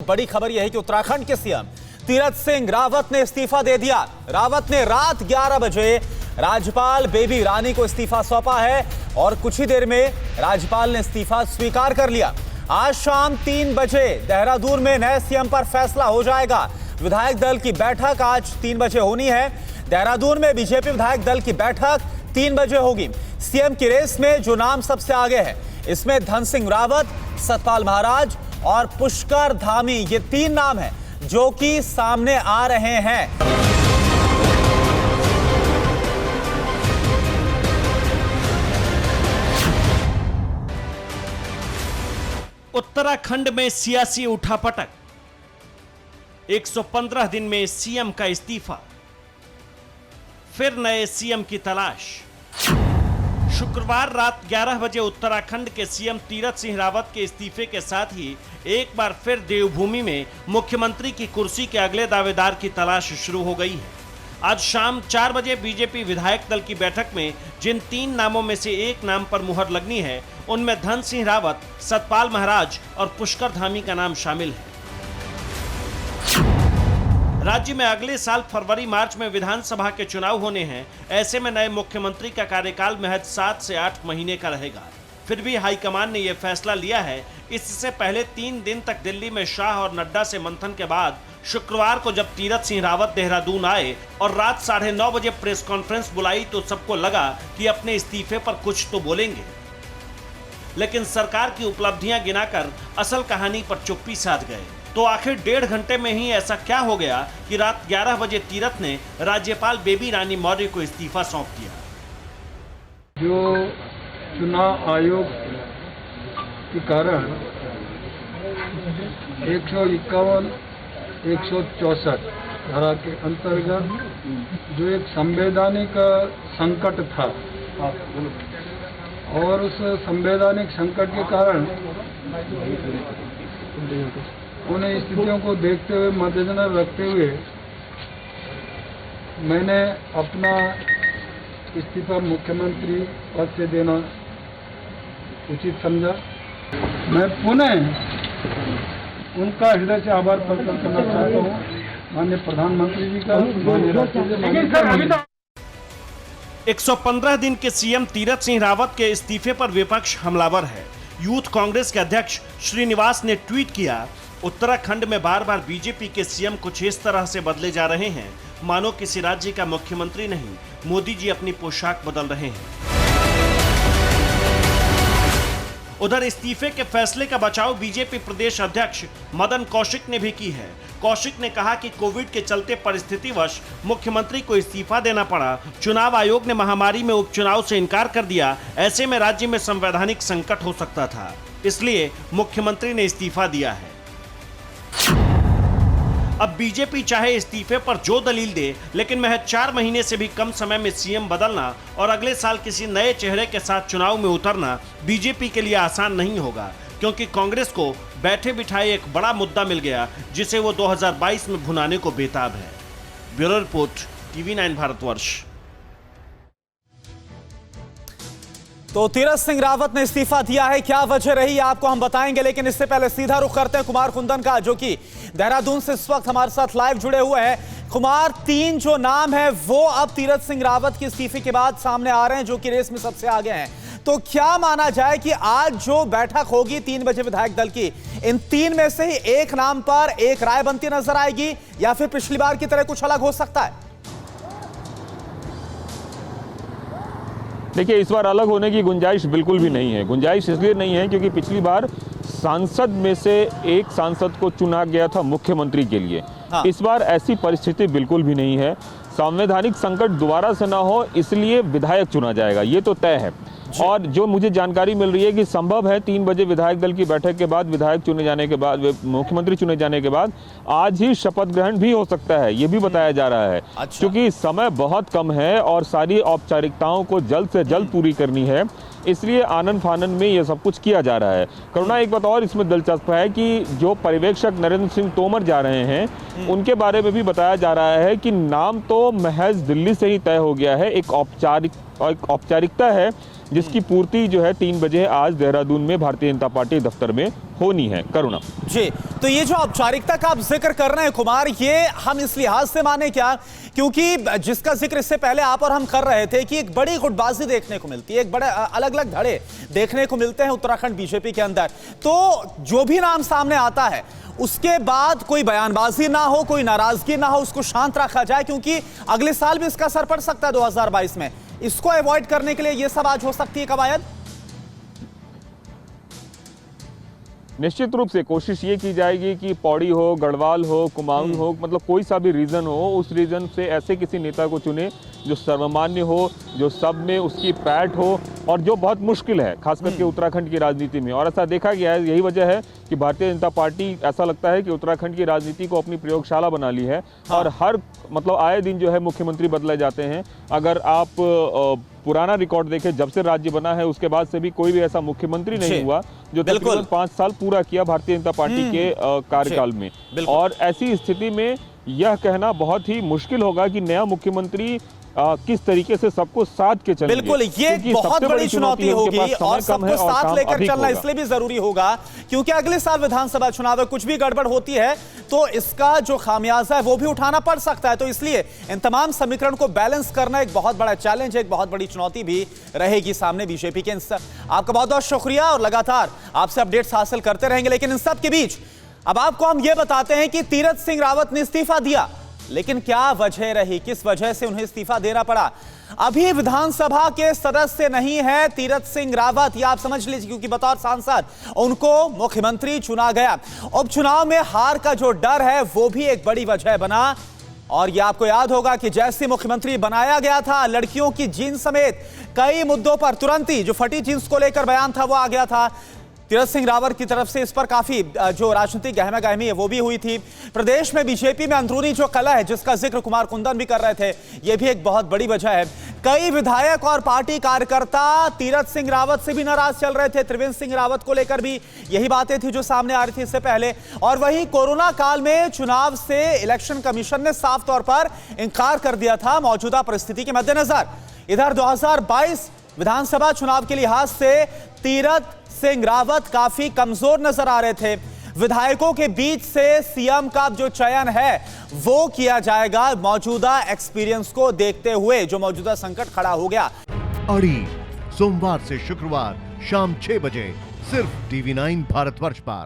बड़ी खबर यह है कि उत्तराखंड के सीएम तीरथ सिंह रावत ने इस्तीफा दे दिया। रावत ने रात 11 बजे राज्यपाल बेबी रानी को इस्तीफा सौंपा है और कुछ ही देर में राज्यपाल ने इस्तीफा स्वीकार कर लिया। आज शाम 3 बजे देहरादून में नए सीएम पर फैसला हो जाएगा। विधायक दल की बैठक आज 3 बजे होनी है। देहरादून में बीजेपी विधायक दल की बैठक 3 बजे होगी। सीएम की रेस में जो नाम सबसे आगे है, इसमें धन सिंह रावत, सतपाल महाराज और पुष्कर धामी, ये 3 नाम हैं जो कि सामने आ रहे हैं। उत्तराखंड में सियासी उठापटक, 115 दिन में सीएम का इस्तीफा, फिर नए सीएम की तलाश। शुक्रवार रात 11 बजे उत्तराखंड के सीएम तीरथ सिंह रावत के इस्तीफे के साथ ही एक बार फिर देवभूमि में मुख्यमंत्री की कुर्सी के अगले दावेदार की तलाश शुरू हो गई है। आज शाम 4 बजे बीजेपी विधायक दल की बैठक में जिन 3 नामों में से एक नाम पर मुहर लगनी है, उनमें धन सिंह रावत, सतपाल महाराज और पुष्कर धामी का नाम शामिल है। राज्य में अगले साल फरवरी मार्च में विधानसभा के चुनाव होने हैं। ऐसे में नए मुख्यमंत्री का कार्यकाल महज 7 से 8 महीने का रहेगा। फिर भी हाईकमान ने यह फैसला लिया है। इससे पहले 3 दिन तक दिल्ली में शाह और नड्डा से मंथन के बाद शुक्रवार को जब तीरथ सिंह रावत देहरादून आए और रात 9:30 बजे प्रेस कॉन्फ्रेंस बुलाई तो सबको लगा कि अपने इस्तीफे पर कुछ तो बोलेंगे, लेकिन सरकार की उपलब्धियां गिनाकर असल कहानी पर चुप्पी साध गए। तो आखिर 1.5 घंटे में ही ऐसा क्या हो गया कि रात 11 बजे तीरथ ने राज्यपाल बेबी रानी मौर्य को इस्तीफा सौंप दिया। जो चुनाव आयोग के कारण 151, 164 धारा के अंतर्गत जो एक संवैधानिक संकट था और उस संवैधानिक संकट के कारण उन्हें स्थितियों को देखते हुए, मद्देनजर रखते हुए मैंने अपना इस्तीफा मुख्यमंत्री पद से देना उचित समझा। मैं पुनः उनका हृदय से आभार प्रकट करना चाहता हूँ, माननीय प्रधानमंत्री जी का, माननीय राष्ट्रपति। 115 दिन के सीएम तीरथ सिंह रावत के इस्तीफे पर विपक्ष हमलावर है। यूथ कांग्रेस के अध्यक्ष श्रीनिवास ने ट्वीट किया, उत्तराखंड में बार बार बीजेपी के सीएम कुछ इस तरह से बदले जा रहे हैं मानो किसी राज्य का मुख्यमंत्री नहीं, मोदी जी अपनी पोशाक बदल रहे हैं। उधर इस्तीफे के फैसले का बचाव बीजेपी प्रदेश अध्यक्ष मदन कौशिक ने भी की है। कौशिक ने कहा कि कोविड के चलते परिस्थितिवश मुख्यमंत्री को इस्तीफा देना पड़ा। चुनाव आयोग ने महामारी में उपचुनाव से इनकार कर दिया। ऐसे में राज्य में संवैधानिक संकट हो सकता था, इसलिए मुख्यमंत्री ने इस्तीफा दिया है। अब बीजेपी चाहे इस्तीफे पर जो दलील दे, लेकिन महज 4 महीने से भी कम समय में सीएम बदलना और अगले साल किसी नए चेहरे के साथ चुनाव में उतरना बीजेपी के लिए आसान नहीं होगा, क्योंकि कांग्रेस को बैठे बिठाए एक बड़ा मुद्दा मिल गया जिसे वो 2022 में भुनाने को बेताब है। Bureau report, TV9 Bharatvarsh. तो तीरथ सिंह रावत ने इस्तीफा दिया है, क्या वजह रही आपको हम बताएंगे, लेकिन इससे पहले सीधा रुख करते हैं कुमार कुंदन का, जो कि देहरादून से इस वक्त हमारे साथ लाइव जुड़े हुए हैं। कुमार, 3 जो नाम है वो अब तीरथ सिंह रावत के इस्तीफे के बाद सामने आ रहे हैं, जो कि रेस में सबसे आगे हैं। तो क्या माना जाए कि आज जो बैठक होगी 3 बजे विधायक दल की, इन 3 में से ही एक नाम पर एक राय बनती नजर आएगी या फिर पिछली बार की तरह कुछ अलग हो सकता है? देखिए, इस बार अलग होने की गुंजाइश बिल्कुल भी नहीं है। गुंजाइश इसलिए नहीं है क्योंकि पिछली बार सांसद में से एक सांसद को चुना गया था मुख्यमंत्री के लिए। हाँ। इस बार ऐसी परिस्थिति बिल्कुल भी नहीं है। संवैधानिक संकट दोबारा से ना हो, इसलिए विधायक चुना जाएगा, ये तो तय है। और जो मुझे जानकारी मिल रही है कि संभव है 3 बजे विधायक दल की बैठक के बाद, विधायक चुने जाने के बाद, मुख्यमंत्री चुने जाने के बाद आज ही शपथ ग्रहण भी हो सकता है, ये भी बताया जा रहा है। क्योंकि समय बहुत कम है और सारी औपचारिकताओं को जल्द से जल्द पूरी करनी है, इसलिए आनन फानन में ये सब कुछ किया जा रहा है। करुणा, एक बात और इसमें दिलचस्प है कि जो पर्यवेक्षक नरेंद्र सिंह तोमर जा रहे हैं, उनके बारे में भी बताया जा रहा है कि नाम तो महज दिल्ली से ही तय हो गया है। एक औपचारिकता है जिसकी पूर्ति जो है 3 बजे आज देहरादून में भारतीय जनता पार्टी दफ्तर में होनी है। करुणा जी, तो ये जो औपचारिकता का आप जिक्र कर रहे हैं कुमार, ये हम इस लिहाज से माने क्या, क्योंकि जिसका जिक्र इससे पहले आप और हम कर रहे थे कि एक बड़ी गुटबाजी देखने को मिलती है, एक बड़े अलग अलग धड़े देखने को मिलते हैं उत्तराखंड बीजेपी के अंदर। तो जो भी नाम सामने आता है उसके बाद कोई बयानबाजी ना हो, कोई नाराजगी ना हो, उसको शांत रखा जाए, क्योंकि अगले साल भी इसका असर पड़ सकता है 2022 में। इसको अवॉइड करने के लिए ये सब आज हो सकती है कवायद। निश्चित रूप से कोशिश ये की जाएगी कि पौड़ी हो, गढ़वाल हो, कुमाऊं हो, मतलब कोई सा भी रीजन हो, उस रीजन से ऐसे किसी नेता को चुने जो सर्वमान्य हो, जो सब में उसकी पैठ हो, और जो बहुत मुश्किल है खास करके उत्तराखंड की राजनीति में। और ऐसा देखा गया है, यही वजह है कि भारतीय जनता पार्टी ऐसा लगता है कि उत्तराखंड की राजनीति को अपनी प्रयोगशाला बना ली है। और हर मतलब आए दिन जो है मुख्यमंत्री बदले जाते हैं। अगर आप पुराना रिकॉर्ड देखें, जब से राज्य बना है उसके बाद से भी कोई भी ऐसा मुख्यमंत्री नहीं हुआ जो तकरीबन 5 साल पूरा किया भारतीय जनता पार्टी के कार्यकाल में। और ऐसी स्थिति में यह कहना बहुत ही मुश्किल होगा कि नया मुख्यमंत्री किस तरीके से सबको साथ के चलेंगे। बिल्कुल, ये बहुत बड़ी चुनौती होगी और सबको साथ लेकर चलना इसलिए भी जरूरी होगा क्योंकि अगले साल विधानसभा चुनाव है, कुछ भी गड़बड़ होती है तो इसका जो खामियाजा है वो भी उठाना पड़ सकता है। तो इसलिए इन तमाम समीकरण को बैलेंस करना एक बहुत बड़ा चैलेंज है, एक बहुत बड़ी चुनौती भी रहेगी सामने बीजेपी के। आपका बहुत बहुत शुक्रिया और लगातार आपसे अपडेट्स हासिल करते रहेंगे। लेकिन इन सब के बीच अब आपको हम ये बताते हैं कि तीरथ सिंह रावत ने इस्तीफा दिया, लेकिन क्या वजह रही, किस वजह से उन्हें इस्तीफा देना पड़ा। अभी विधानसभा के सदस्य नहीं है तीरथ सिंह रावत, ये आप समझ लीजिए, क्योंकि बतौर सांसद उनको मुख्यमंत्री चुना गया। उपचुनाव में हार का जो डर है वो भी एक बड़ी वजह बना। और ये आपको याद होगा कि जैसे मुख्यमंत्री बनाया गया था, लड़कियों की जींस समेत कई मुद्दों पर तुरंत ही जो फटी जींस को लेकर बयान था वो आ गया था। तीरथ सिंह रावत की तरफ से इस पर काफी जो राजनीतिक गहमा गहमी है वो भी हुई थी। प्रदेश में बीजेपी में अंदरूनी जो कला है जिसका जिक्र कुमार कुंदन भी कर रहे थे, ये भी एक बहुत बड़ी वजह है। कई विधायक और पार्टी कार्यकर्ता तीरथ सिंह रावत से भी नाराज चल रहे थे। त्रिवेंद्र सिंह रावत को लेकर भी यही बातें थी जो सामने आ रही थी इससे पहले। और वहीं कोरोना काल में चुनाव से इलेक्शन कमीशन ने साफ तौर पर इंकार कर दिया था मौजूदा परिस्थिति के मद्देनजर। इधर 2022 विधानसभा चुनाव के लिहाज से तीरथ सिंह रावत काफी कमजोर नजर आ रहे थे। विधायकों के बीच से सीएम का जो चयन है वो किया जाएगा मौजूदा एक्सपीरियंस को देखते हुए, जो मौजूदा संकट खड़ा हो गया। अड़ी सोमवार से शुक्रवार शाम 6 बजे सिर्फ TV9 भारतवर्ष पर।